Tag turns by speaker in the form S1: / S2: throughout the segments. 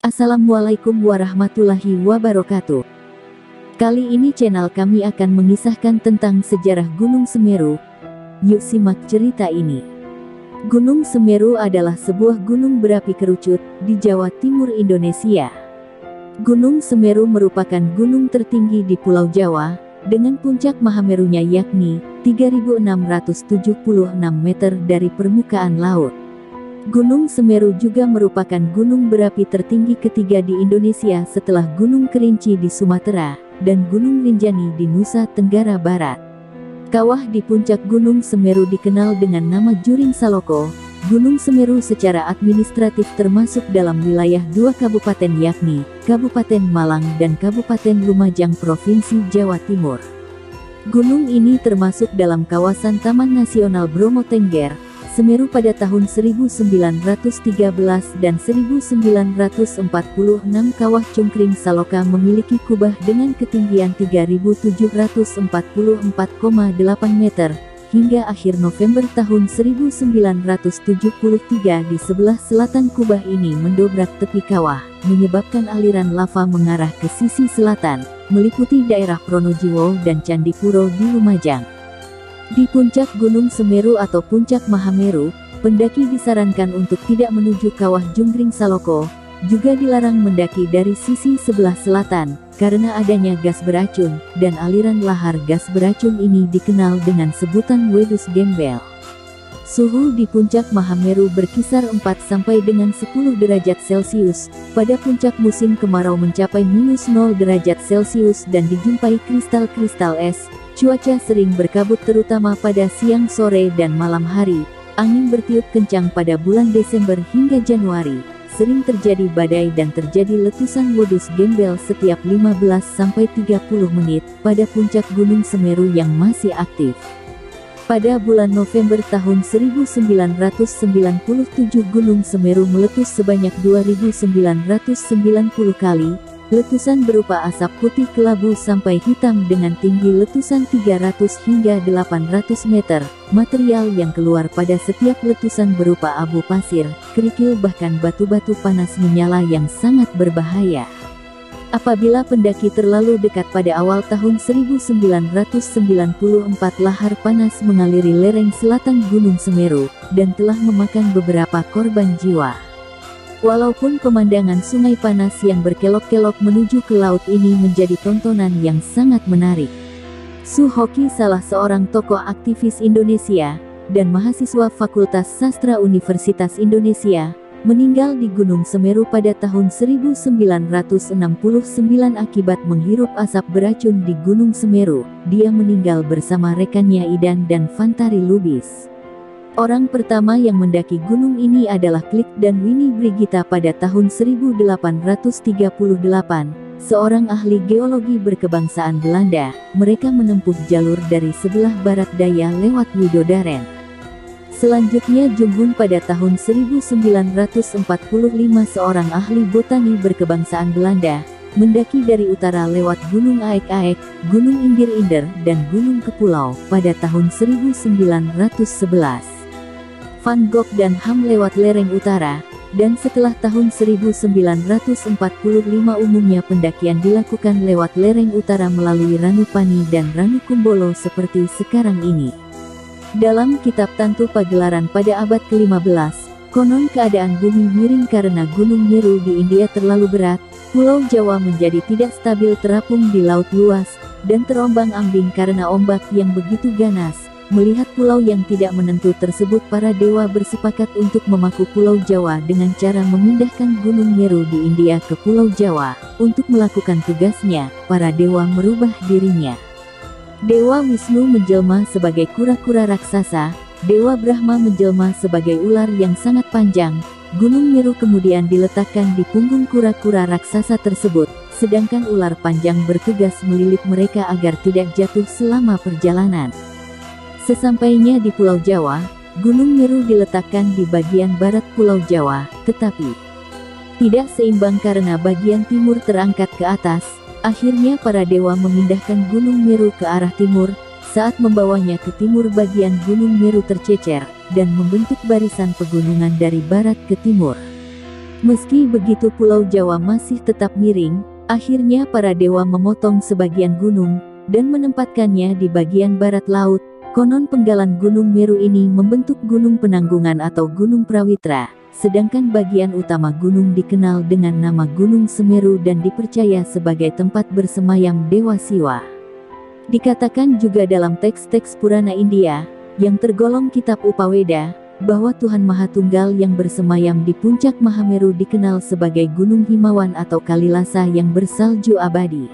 S1: Assalamualaikum warahmatullahi wabarakatuh. Kali ini channel kami akan mengisahkan tentang sejarah Gunung Semeru. Yuk simak cerita ini. Gunung Semeru adalah sebuah gunung berapi kerucut di Jawa Timur Indonesia. Gunung Semeru merupakan gunung tertinggi di Pulau Jawa, dengan puncak Mahamerunya yakni 3.676 meter dari permukaan laut. Gunung Semeru juga merupakan gunung berapi tertinggi ketiga di Indonesia setelah Gunung Kerinci di Sumatera, dan Gunung Rinjani di Nusa Tenggara Barat. Kawah di puncak Gunung Semeru dikenal dengan nama Juring Saloko. Gunung Semeru secara administratif termasuk dalam wilayah dua kabupaten yakni, Kabupaten Malang dan Kabupaten Lumajang Provinsi Jawa Timur. Gunung ini termasuk dalam kawasan Taman Nasional Bromo Tengger, Semeru pada tahun 1913 dan 1946. Kawah Cungkring Saloka memiliki kubah dengan ketinggian 3.744,8 meter. Hingga akhir November tahun 1973 di sebelah selatan kubah ini mendobrak tepi kawah, menyebabkan aliran lava mengarah ke sisi selatan, meliputi daerah Pronojiwo dan Candipuro di Lumajang. Di puncak Gunung Semeru atau puncak Mahameru, pendaki disarankan untuk tidak menuju kawah Cungkring Saloko, juga dilarang mendaki dari sisi sebelah selatan, karena adanya gas beracun, dan aliran lahar gas beracun ini dikenal dengan sebutan wedus gembel. Suhu di puncak Mahameru berkisar 4 sampai dengan 10 derajat Celcius, pada puncak musim kemarau mencapai -0 derajat Celcius dan dijumpai kristal-kristal es. Cuaca sering berkabut terutama pada siang, sore dan malam hari. Angin bertiup kencang pada bulan Desember hingga Januari. Sering terjadi badai dan terjadi letusan wedus gembel setiap 15 sampai 30 menit pada puncak Gunung Semeru yang masih aktif. Pada bulan November tahun 1997 Gunung Semeru meletus sebanyak 2.990 kali. Letusan berupa asap putih kelabu sampai hitam dengan tinggi letusan 300 hingga 800 meter. Material yang keluar pada setiap letusan berupa abu pasir, kerikil bahkan batu-batu panas menyala yang sangat berbahaya. Apabila pendaki terlalu dekat pada awal tahun 1994 lahar panas mengaliri lereng selatan Gunung Semeru, dan telah memakan beberapa korban jiwa. Walaupun pemandangan sungai panas yang berkelok-kelok menuju ke laut ini menjadi tontonan yang sangat menarik. Su Hoki, salah seorang tokoh aktivis Indonesia, dan mahasiswa Fakultas Sastra Universitas Indonesia, meninggal di Gunung Semeru pada tahun 1969 akibat menghirup asap beracun di Gunung Semeru. Dia meninggal bersama rekannya Idan dan Fantari Lubis. Orang pertama yang mendaki gunung ini adalah Klik dan Winnie Brigita pada tahun 1838, seorang ahli geologi berkebangsaan Belanda. Mereka menempuh jalur dari sebelah barat daya lewat Widodaren. Selanjutnya Junghun pada tahun 1945, seorang ahli botani berkebangsaan Belanda, mendaki dari utara lewat Gunung Aek-Aek, Gunung Indir-Inder, dan Gunung Kepulau pada tahun 1911. Van Gogh dan Ham lewat lereng utara, dan setelah tahun 1945 umumnya pendakian dilakukan lewat lereng utara melalui Ranupani dan Ranukumbolo seperti sekarang ini. Dalam kitab Tantu Pagelaran pada abad ke-15, konon keadaan bumi miring karena Gunung Meru di India terlalu berat, Pulau Jawa menjadi tidak stabil terapung di laut luas, dan terombang-ambing karena ombak yang begitu ganas. Melihat pulau yang tidak menentu tersebut, para dewa bersepakat untuk memaku Pulau Jawa dengan cara memindahkan Gunung Meru di India ke Pulau Jawa. Untuk melakukan tugasnya, para dewa merubah dirinya. Dewa Wisnu menjelma sebagai kura-kura raksasa, Dewa Brahma menjelma sebagai ular yang sangat panjang. Gunung Meru kemudian diletakkan di punggung kura-kura raksasa tersebut, sedangkan ular panjang bertugas melilit mereka agar tidak jatuh selama perjalanan. Sesampainya di Pulau Jawa, Gunung Meru diletakkan di bagian barat Pulau Jawa, tetapi tidak seimbang karena bagian timur terangkat ke atas. Akhirnya para dewa memindahkan Gunung Meru ke arah timur. Saat membawanya ke timur, bagian Gunung Meru tercecer, dan membentuk barisan pegunungan dari barat ke timur. Meski begitu Pulau Jawa masih tetap miring, akhirnya para dewa memotong sebagian gunung, dan menempatkannya di bagian barat laut. Konon penggalan Gunung Meru ini membentuk Gunung Penanggungan atau Gunung Prawitra, sedangkan bagian utama gunung dikenal dengan nama Gunung Semeru dan dipercaya sebagai tempat bersemayam Dewa Siwa. Dikatakan juga dalam teks-teks Purana India, yang tergolong kitab Upaweda, bahwa Tuhan Maha Tunggal yang bersemayam di puncak Mahameru dikenal sebagai Gunung Himawan atau Kalilasa yang bersalju abadi.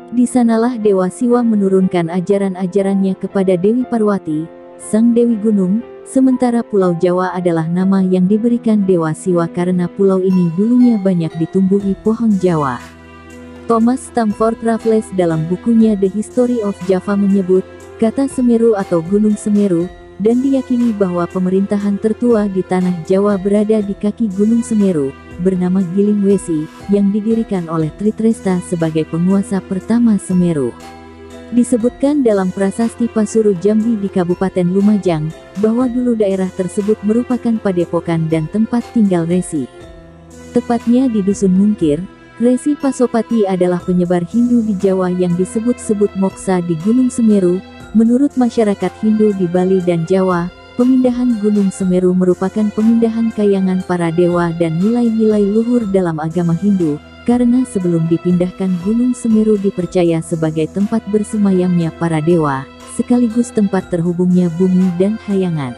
S1: Di sanalah Dewa Siwa menurunkan ajaran-ajarannya kepada Dewi Parwati, sang Dewi Gunung, sementara Pulau Jawa adalah nama yang diberikan Dewa Siwa karena pulau ini dulunya banyak ditumbuhi pohon Jawa. Thomas Stamford Raffles dalam bukunya The History of Java menyebut kata Semeru atau Gunung Semeru, dan diyakini bahwa pemerintahan tertua di tanah Jawa berada di kaki Gunung Semeru, bernama Giling Wesi, yang didirikan oleh Tritresta sebagai penguasa pertama Semeru. Disebutkan dalam prasasti Pasuru Jambi di Kabupaten Lumajang, bahwa dulu daerah tersebut merupakan padepokan dan tempat tinggal Resi. Tepatnya di Dusun Mungkir, Resi Pasopati adalah penyebar Hindu di Jawa yang disebut-sebut moksa di Gunung Semeru. Menurut masyarakat Hindu di Bali dan Jawa, pemindahan Gunung Semeru merupakan pemindahan kayangan para dewa dan nilai-nilai luhur dalam agama Hindu, karena sebelum dipindahkan Gunung Semeru dipercaya sebagai tempat bersemayamnya para dewa, sekaligus tempat terhubungnya bumi dan hayangan.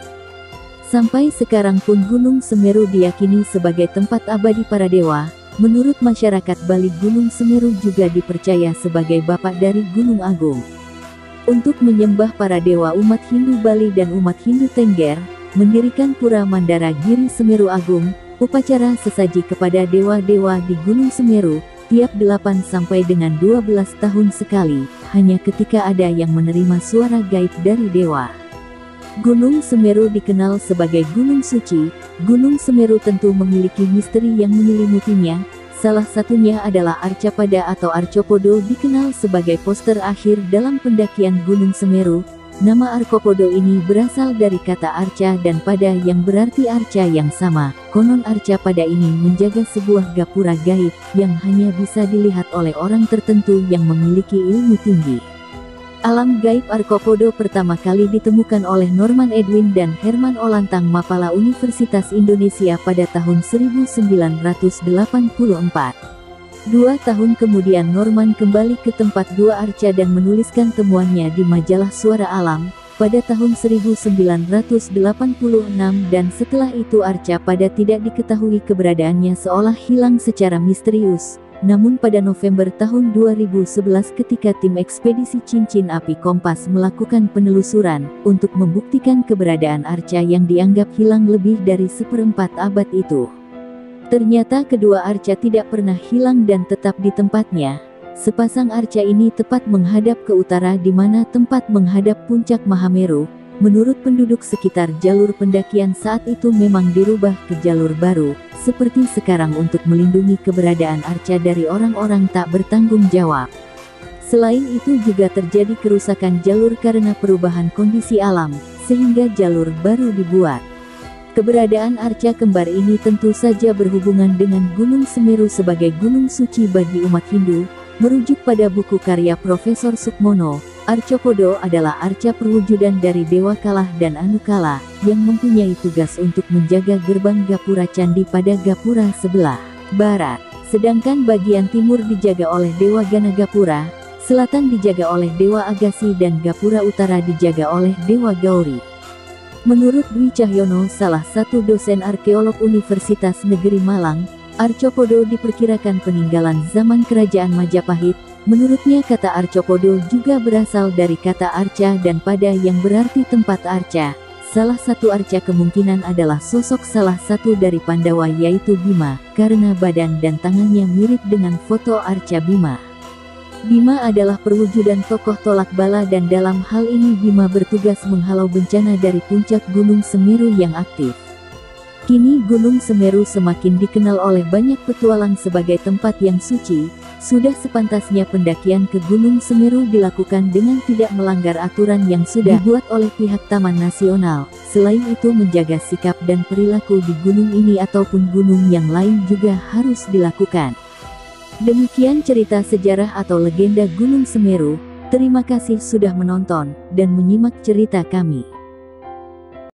S1: Sampai sekarang pun Gunung Semeru diyakini sebagai tempat abadi para dewa. Menurut masyarakat Bali, Gunung Semeru juga dipercaya sebagai bapak dari Gunung Agung. Untuk menyembah para dewa umat Hindu Bali dan umat Hindu Tengger, mendirikan Pura Mandara Giri Semeru Agung, upacara sesaji kepada dewa-dewa di Gunung Semeru, tiap 8 sampai dengan 12 tahun sekali, hanya ketika ada yang menerima suara gaib dari dewa. Gunung Semeru dikenal sebagai Gunung Suci. Gunung Semeru tentu memiliki misteri yang menyelimutinya. Salah satunya adalah Arcapada atau Arcopodo, dikenal sebagai poster akhir dalam pendakian Gunung Semeru. Nama Arcopodo ini berasal dari kata arca dan pada yang berarti arca yang sama. Konon Arcapada ini menjaga sebuah gapura gaib yang hanya bisa dilihat oleh orang tertentu yang memiliki ilmu tinggi. Alam gaib Arcopodo pertama kali ditemukan oleh Norman Edwin dan Herman Olantang Mapala Universitas Indonesia pada tahun 1984. 2 tahun kemudian Norman kembali ke tempat Gua Arca dan menuliskan temuannya di majalah Suara Alam pada tahun 1986, dan setelah itu Arcapada tidak diketahui keberadaannya seolah hilang secara misterius. Namun pada November tahun 2011 ketika tim ekspedisi Cincin Api Kompas melakukan penelusuran untuk membuktikan keberadaan arca yang dianggap hilang lebih dari 1/4 abad itu, ternyata kedua arca tidak pernah hilang dan tetap di tempatnya. Sepasang arca ini tepat menghadap ke utara di mana tempat menghadap puncak Mahameru. Menurut penduduk sekitar, jalur pendakian saat itu memang dirubah ke jalur baru, seperti sekarang untuk melindungi keberadaan arca dari orang-orang tak bertanggung jawab. Selain itu juga terjadi kerusakan jalur karena perubahan kondisi alam, sehingga jalur baru dibuat. Keberadaan arca kembar ini tentu saja berhubungan dengan Gunung Semeru sebagai gunung suci bagi umat Hindu. Merujuk pada buku karya Profesor Sukmono, Arcopodo adalah arca perwujudan dari Dewa Kalah dan Anukala, yang mempunyai tugas untuk menjaga gerbang Gapura Candi pada Gapura sebelah barat. Sedangkan bagian timur dijaga oleh Dewa Ganagapura, selatan dijaga oleh Dewa Agasi dan Gapura Utara dijaga oleh Dewa Gauri. Menurut Dwi Cahyono, salah satu dosen arkeolog Universitas Negeri Malang, Arcopodo diperkirakan peninggalan zaman Kerajaan Majapahit. Menurutnya kata Arcopodo juga berasal dari kata arca dan pada yang berarti tempat arca. Salah satu arca kemungkinan adalah sosok salah satu dari Pandawa yaitu Bima, karena badan dan tangannya mirip dengan foto arca Bima. Bima adalah perwujudan tokoh tolak bala dan dalam hal ini Bima bertugas menghalau bencana dari puncak Gunung Semeru yang aktif. Kini Gunung Semeru semakin dikenal oleh banyak petualang sebagai tempat yang suci. Sudah sepantasnya pendakian ke Gunung Semeru dilakukan dengan tidak melanggar aturan yang sudah dibuat oleh pihak Taman Nasional. Selain itu menjaga sikap dan perilaku di gunung ini ataupun gunung yang lain juga harus dilakukan. Demikian cerita sejarah atau legenda Gunung Semeru. Terima kasih sudah menonton dan menyimak cerita kami.